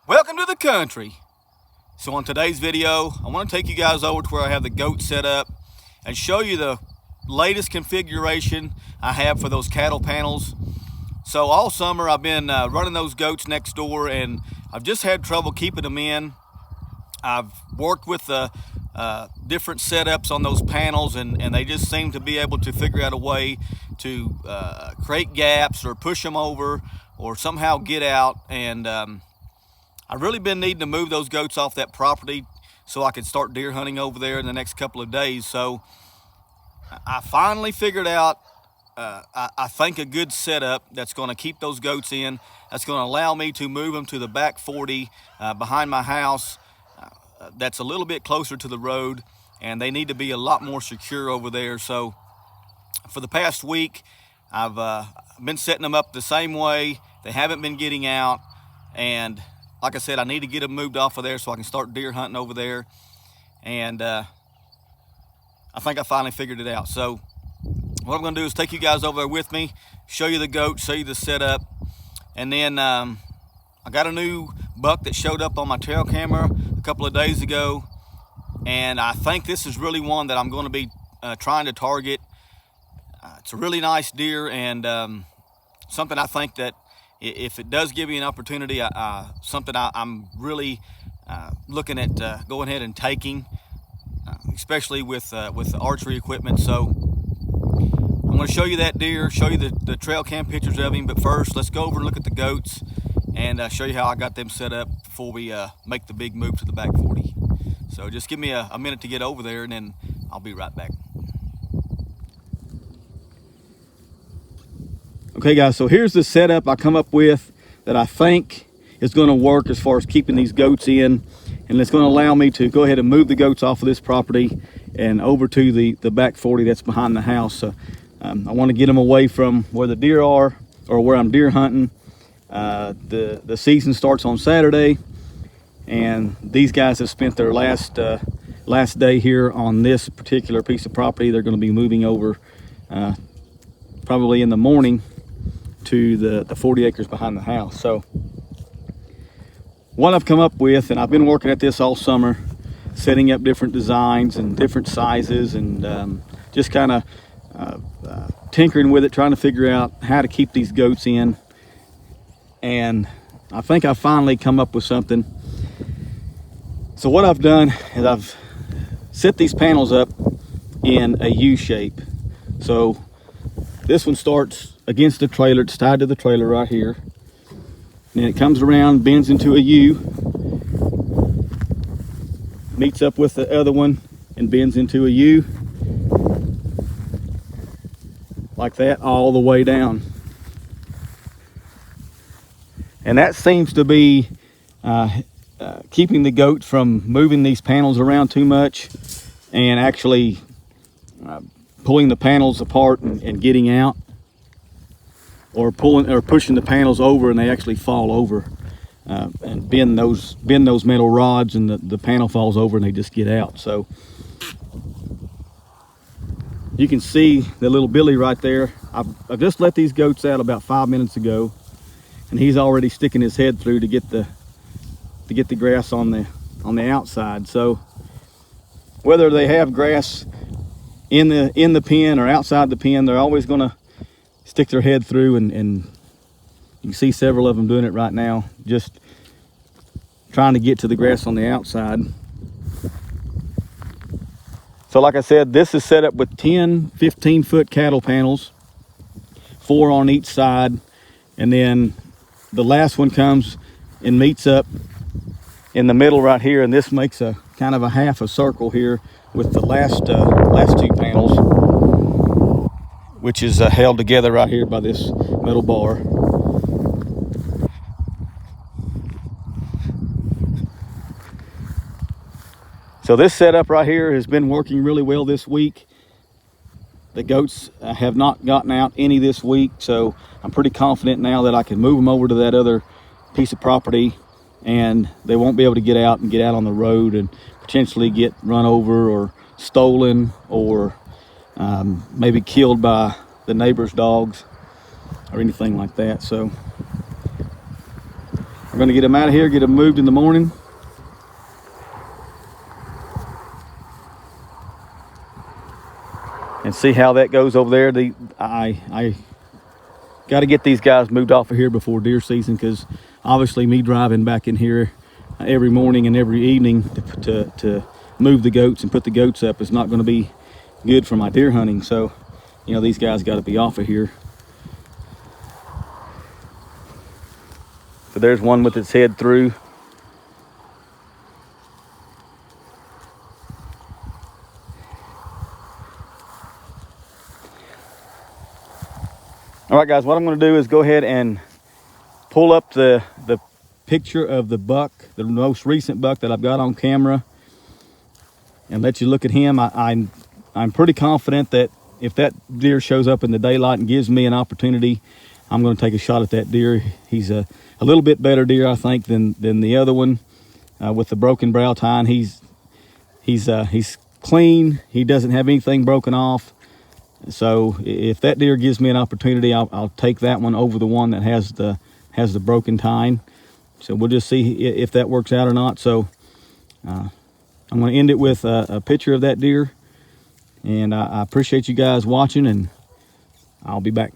Welcome to the country. So on today's video, I want to take you guys over to where I have the goat set up and show you the latest configuration I have for those cattle panels. So all summer I've been running those goats next door, and I've just had trouble keeping them in. I've worked with the different setups on those panels, and they just seem to be able to figure out a way to create gaps or push them over or somehow get out. And I've really been needing to move those goats off that property so I can start deer hunting over there in the next couple of days. So I finally figured out, I think, a good setup that's going to keep those goats in. That's going to allow me to move them to the back 40 behind my house. That's a little bit closer to the road, and they need to be a lot more secure over there. So for the past week, I've been setting them up the same way. They haven't been getting out, and like I said, I need to get them moved off of there so I can start deer hunting over there. And I think I finally figured it out. So what I'm going to do is take you guys over there with me, show you the goat, show you the setup, and then I got a new buck that showed up on my trail camera a couple of days ago, and I think this is really one that I'm going to be trying to target. It's a really nice deer, and something I think that if it does give me an opportunity, something I'm really looking at going ahead and taking, especially with the archery equipment. So I'm going to show you that deer, show you the trail cam pictures of him, but first let's go over and look at the goats and show you how I got them set up before we make the big move to the back 40. So just give me a minute to get over there, and then I'll be right back. Okay guys, so here's the setup I come up with that I think is going to work as far as keeping these goats in, and it's going to allow me to go ahead and move the goats off of this property and over to the back 40 that's behind the house. So I want to get them away from where the deer are, or where I'm deer hunting. The season starts on Saturday, and these guys have spent their last day here on this particular piece of property. They're going to be moving over probably in the morning to the 40 acres behind the house. So what I've come up with, and I've been working at this all summer, setting up different designs and different sizes, and just kind of tinkering with it, trying to figure out how to keep these goats in. And I think I finally come up with something. So what I've done is I've set these panels up in a U shape. So this one starts against the trailer. It's tied to the trailer right here. And it comes around, bends into a U, meets up with the other one and bends into a U, like that, all the way down. And that seems to be keeping the goats from moving these panels around too much and actually pulling the panels apart and getting out, or pushing the panels over and they actually fall over and bend those metal rods, and the panel falls over and they just get out. So you can see the little Billy right there. I've just let these goats out about 5 minutes ago, and he's already sticking his head through to get the grass on the outside. So whether they have grass in the pen or outside the pen, they're always going to stick their head through, and you can see several of them doing it right now, just trying to get to the grass on the outside. So like I said, this is set up with 10 15-foot cattle panels, 4 on each side, and then the last one comes and meets up in the middle right here, and this makes a kind of a half a circle here with the last 2 panels, which is held together right here by this metal bar. So this setup right here has been working really well this week. The goats have not gotten out any this week, so I'm pretty confident now that I can move them over to that other piece of property, and they won't be able to get out on the road and potentially get run over or stolen, or maybe killed by the neighbor's dogs or anything like that. So We're going to get them out of here, get them moved in the morning. And see how that goes over there. I got to get these guys moved off of here before deer season, because obviously me driving back in here every morning and every evening to move the goats and put the goats up is not going to be good for my deer hunting. So, you know, these guys got to be off of here. So there's one with its head through. All right, guys, what I'm going to do is go ahead and pull up the picture of the buck, the most recent buck that I've got on camera, and let you look at him. I'm pretty confident that if that deer shows up in the daylight and gives me an opportunity, I'm going to take a shot at that deer. He's a little bit better deer, I think, than the other one with the broken brow tine. He's clean. He doesn't have anything broken off. So if that deer gives me an opportunity, I'll take that one over the one that has the broken tine. So we'll just see if that works out or not. So I'm going to end it with a picture of that deer. And I appreciate you guys watching, and I'll be back.